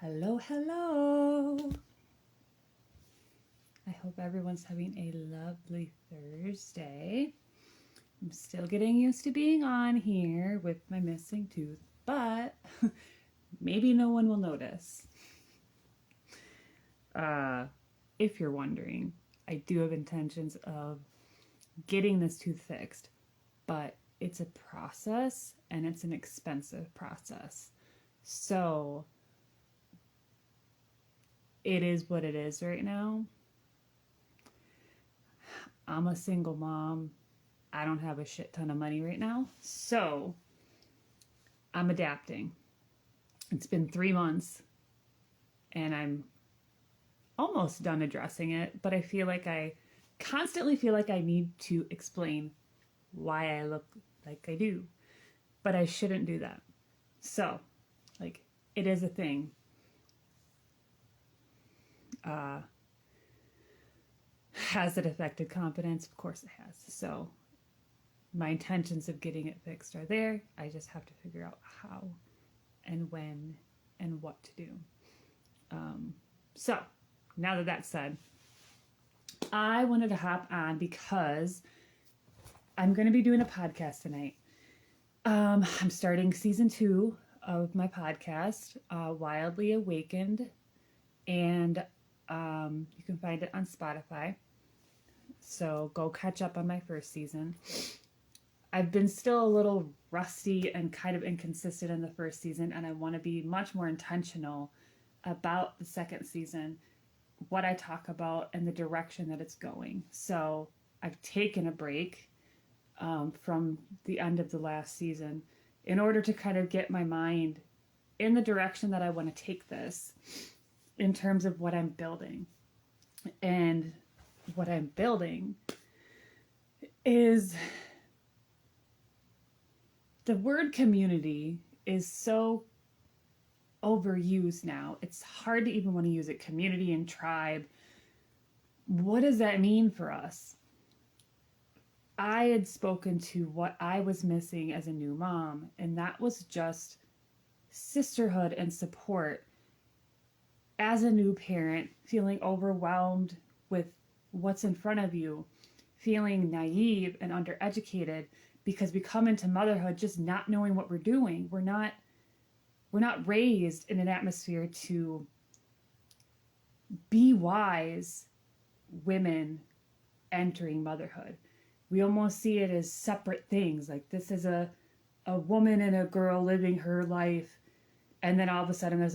Hello, hello. I hope everyone's having a lovely Thursday. I'm still getting used to being on here with my missing tooth, but maybe no one will notice. If you're wondering, I do have intentions of getting this tooth fixed, but it's a process and it's an expensive process. So it is what it is right now. I'm a single mom. I don't have a shit ton of money right now. So I'm adapting. It's been 3 months and I'm almost done addressing it, but I constantly feel like I need to explain why I look like I do. But I shouldn't do that. So, it is a thing. Has it affected confidence? Of course it has. So, my intentions of getting it fixed are there. I just have to figure out how and when and what to do. So, now that that's said, I wanted to hop on because I'm going to be doing a podcast tonight. I'm starting season 2 of my podcast, Wildly Awakened, and you can find it on Spotify. So go catch up on my first season. I've been still a little rusty and kind of inconsistent in the first season, and I want to be much more intentional about the second season, what I talk about, and the direction that it's going. So I've taken a break from the end of the last season in order to kind of get my mind in the direction that I want to take this in terms of what I'm building. And what I'm building is the word community is so overused now. It's hard to even want to use it. Community and tribe. What does that mean for us? I had spoken to what I was missing as a new mom, and that was just sisterhood and support as a new parent, feeling overwhelmed with what's in front of you, feeling naive and undereducated because we come into motherhood just not knowing what we're doing. We're not raised in an atmosphere to be wise women entering motherhood. We almost see it as separate things. Like this is a woman and a girl living her life, and then all of a sudden there's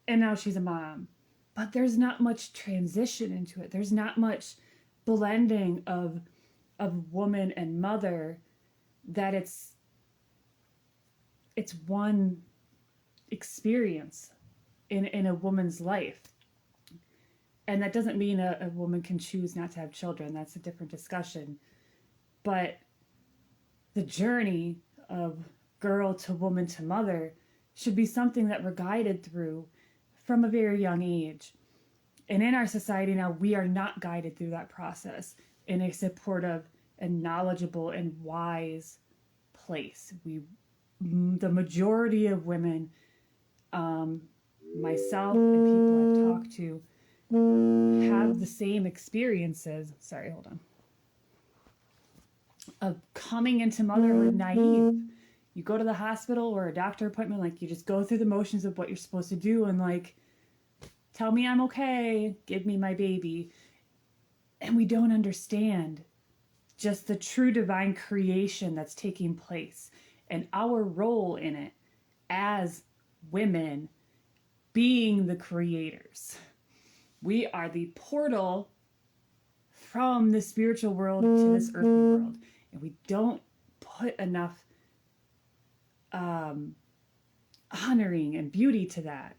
and now she's a mom. But there's not much transition into it. There's not much blending of woman and mother, that it's one experience in a woman's life. And that doesn't mean a woman can choose not to have children. That's a different discussion. But the journey of girl to woman to mother should be something that we're guided through from a very young age. And in our society now, we are not guided through that process in a supportive and knowledgeable and wise place. The majority of women, myself and people I've talked to, have the same experiences. Sorry, hold on. Of coming into motherhood naive. You go to the hospital or a doctor appointment, you just go through the motions of what you're supposed to do and tell me I'm okay, give me my baby. And we don't understand just the true divine creation that's taking place and our role in it as women being the creators. We are the portal from the spiritual world to this earthly world. And we don't put enough honoring and beauty to that.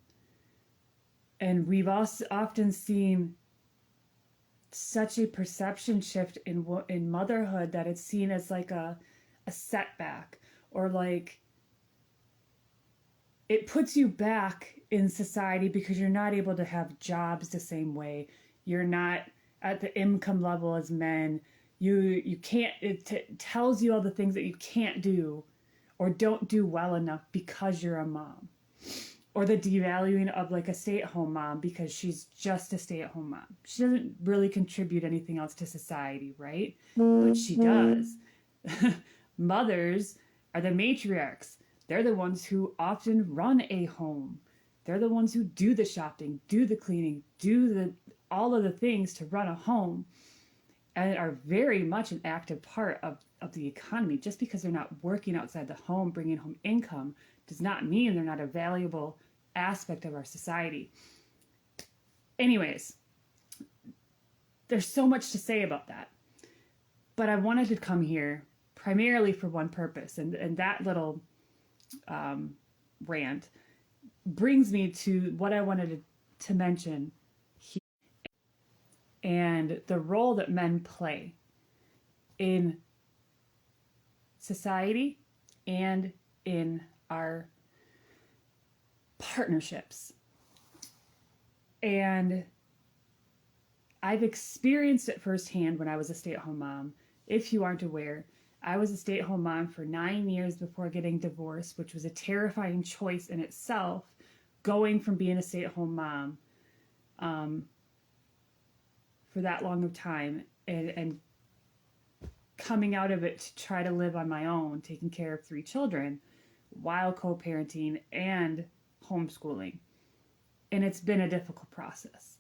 And we've also often seen such a perception shift in motherhood that it's seen as a setback, or it puts you back in society because you're not able to have jobs the same way. You're not at the income level as men. You can't, it tells you all the things that you can't do or don't do well enough because you're a mom. or the devaluing of like a stay-at-home mom because she's just a stay-at-home mom. She doesn't really contribute anything else to society, right? But she does. Mothers are the matriarchs. They're the ones who often run a home. They're the ones who do the shopping, do the cleaning, do the all of the things to run a home, and are very much an active part of the economy. Just because they're not working outside the home, bringing home income, does not mean they're not a valuable aspect of our society. Anyways, there's so much to say about that. But I wanted to come here primarily for one purpose. And that little rant brings me to what I wanted to mention here, and the role that men play in society and in our partnerships. And I've experienced it firsthand when I was a stay-at-home mom. If you aren't aware, I was a stay-at-home mom for 9 years before getting divorced, which was a terrifying choice in itself, going from being a stay-at-home mom for that long of time and coming out of it to try to live on my own, taking care of 3 children while co-parenting and homeschooling. And it's been a difficult process.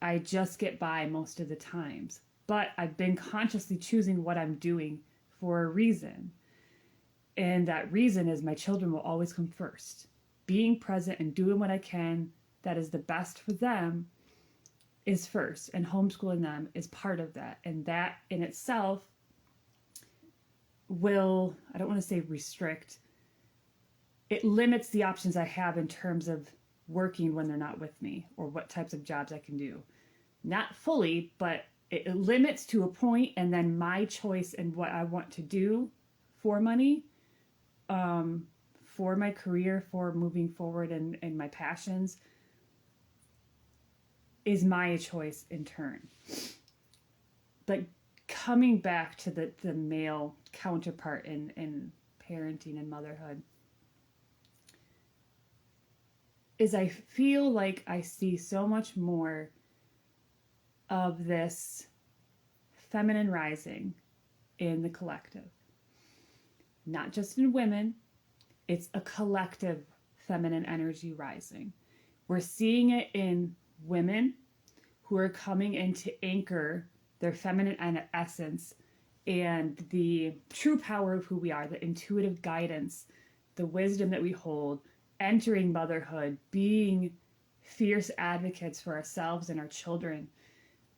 I just get by most of the times, but I've been consciously choosing what I'm doing for a reason. And that reason is my children will always come first. Being present and doing what I can that is the best for them is first, and homeschooling them is part of that. And that in itself will, I don't want to say restrict, it limits the options I have in terms of working when they're not with me, or what types of jobs I can do. Not fully, but it limits to a point, and then my choice and what I want to do for money, for my career, for moving forward and my passions is my choice in turn. But coming back to the male counterpart in parenting and motherhood, is I feel like I see so much more of this feminine rising in the collective. Not just in women, it's a collective feminine energy rising. We're seeing it in women who are coming in to anchor their feminine essence and the true power of who we are, the intuitive guidance, the wisdom that we hold, entering motherhood, being fierce advocates for ourselves and our children.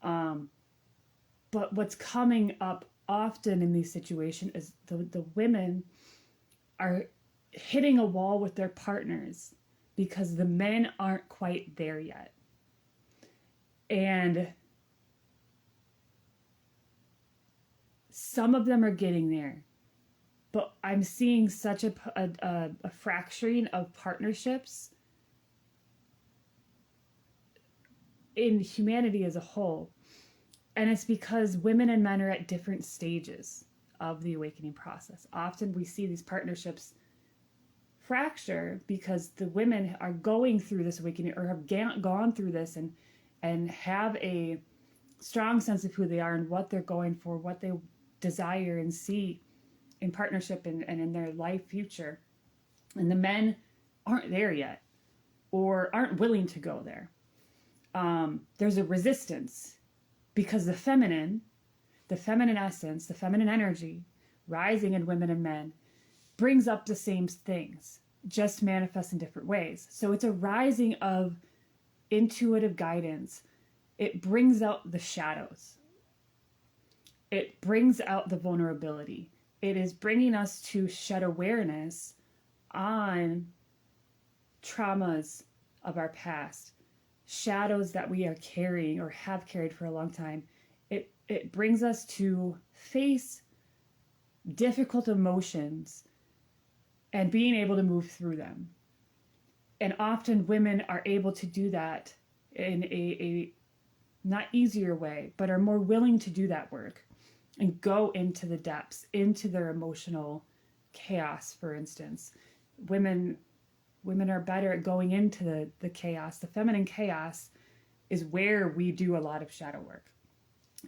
But what's coming up often in these situations is the women are hitting a wall with their partners because the men aren't quite there yet. And some of them are getting there, but I'm seeing such a fracturing of partnerships in humanity as a whole. And it's because women and men are at different stages of the awakening process. Often we see these partnerships fracture because the women are going through this awakening, or have gone through this and have a strong sense of who they are and what they're going for, what they desire and see in partnership and in their life future. And the men aren't there yet, or aren't willing to go there. There's a resistance because the feminine essence, the feminine energy rising in women and men brings up the same things, just manifest in different ways. So it's a rising of intuitive guidance. It brings out the shadows. It brings out the vulnerability. It is bringing us to shed awareness on traumas of our past, shadows that we are carrying or have carried for a long time. It brings us to face difficult emotions and being able to move through them. And often women are able to do that in a not easier way, but are more willing to do that work and go into the depths, into their emotional chaos, for instance. Women Women are better at going into the chaos. The feminine chaos is where we do a lot of shadow work.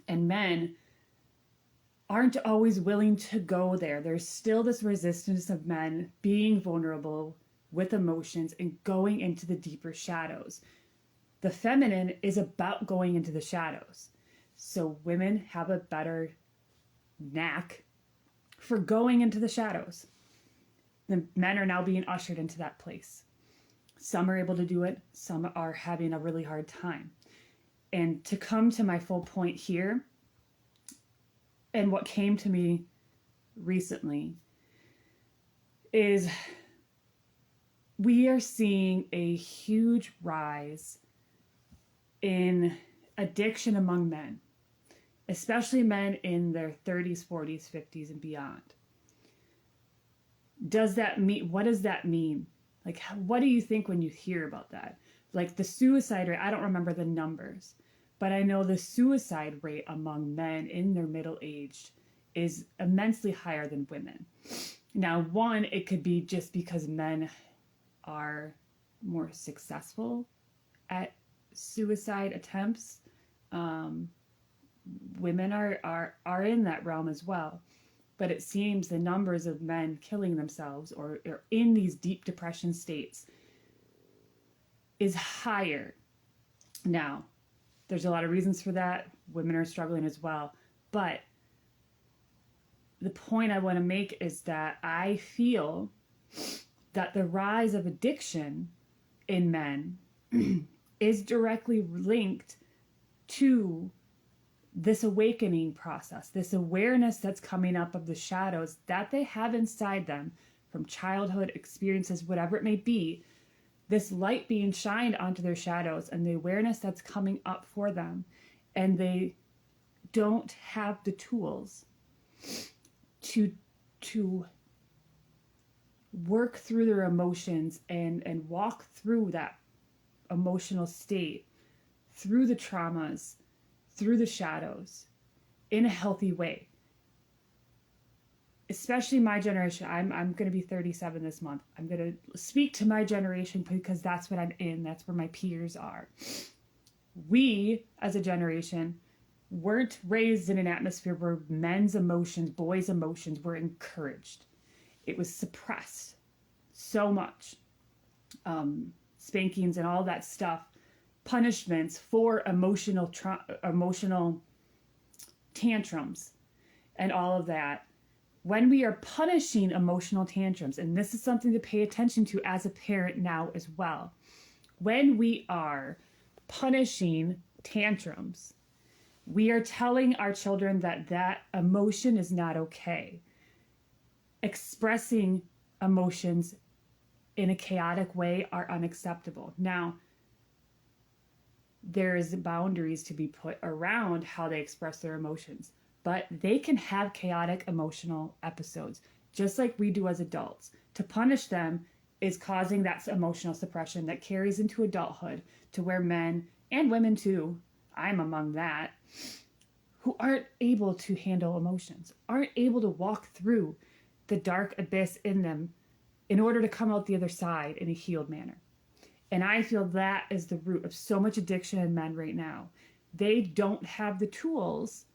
And men aren't always willing to go there. There's still this resistance of men being vulnerable with emotions and going into the deeper shadows. The feminine is about going into the shadows. So women have a better knack for going into the shadows. The men are now being ushered into that place. Some are able to do it. Some are having a really hard time. And to come to my full point here, and what came to me recently, is we are seeing a huge rise in addiction among men, especially men in their 30s, 40s, 50s, and beyond. What does that mean? Like, what do you think when you hear about that? Like the suicide rate, I don't remember the numbers, but I know the suicide rate among men in their middle age is immensely higher than women. Now, one, it could be just because men are more successful at suicide attempts. Women are in that realm as well. But it seems the numbers of men killing themselves or in these deep depression states is higher. Now, there's a lot of reasons for that. Women are struggling as well. But the point I want to make is that I feel that the rise of addiction in men is directly linked to this awakening process, this awareness that's coming up of the shadows that they have inside them from childhood experiences, whatever it may be, this light being shined onto their shadows and the awareness that's coming up for them. And they don't have the tools to work through their emotions and walk through that emotional state, through the traumas, through the shadows in a healthy way. Especially my generation. I'm going to be 37 this month. I'm going to speak to my generation because that's what I'm in. That's where my peers are. We, as a generation, weren't raised in an atmosphere where men's emotions, boys' emotions were encouraged. It was suppressed so much. Spankings and all that stuff. Punishments for emotional tantrums and all of that. When we are punishing emotional tantrums, and this is something to pay attention to as a parent now as well, when we are punishing tantrums, we are telling our children that emotion is not okay. Expressing emotions in a chaotic way are unacceptable. Now, there's boundaries to be put around how they express their emotions, but they can have chaotic emotional episodes, just like we do as adults. To punish them is causing that emotional suppression that carries into adulthood to where men and women too, I'm among that, who aren't able to handle emotions, aren't able to walk through the dark abyss in them in order to come out the other side in a healed manner. And I feel that is the root of so much addiction in men right now. They don't have the tools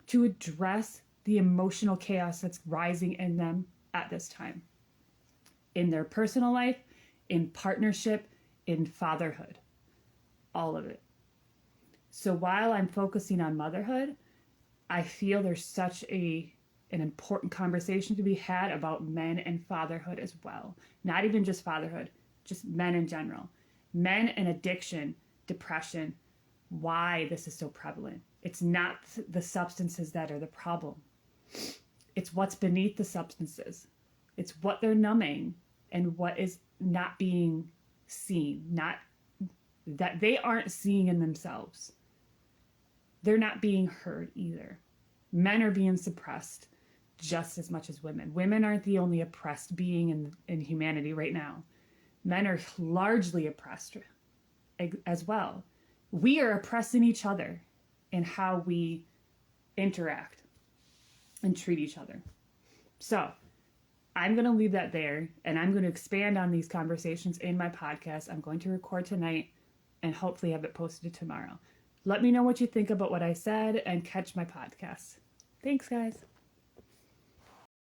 to address the emotional chaos that's rising in them at this time. In their personal life, in partnership, in fatherhood. All of it. So while I'm focusing on motherhood, I feel there's such an important conversation to be had about men and fatherhood as well. Not even just fatherhood. Just men in general. Men and addiction, depression, why this is so prevalent. It's not the substances that are the problem. It's what's beneath the substances. It's what they're numbing and what is not being seen, not that they aren't seeing in themselves. They're not being heard either. Men are being suppressed just as much as women. Women aren't the only oppressed being in humanity right now. Men are largely oppressed as well. We are oppressing each other in how we interact and treat each other. So I'm going to leave that there, and I'm going to expand on these conversations in my podcast. I'm going to record tonight and hopefully have it posted tomorrow. Let me know what you think about what I said and catch my podcast. Thanks, guys.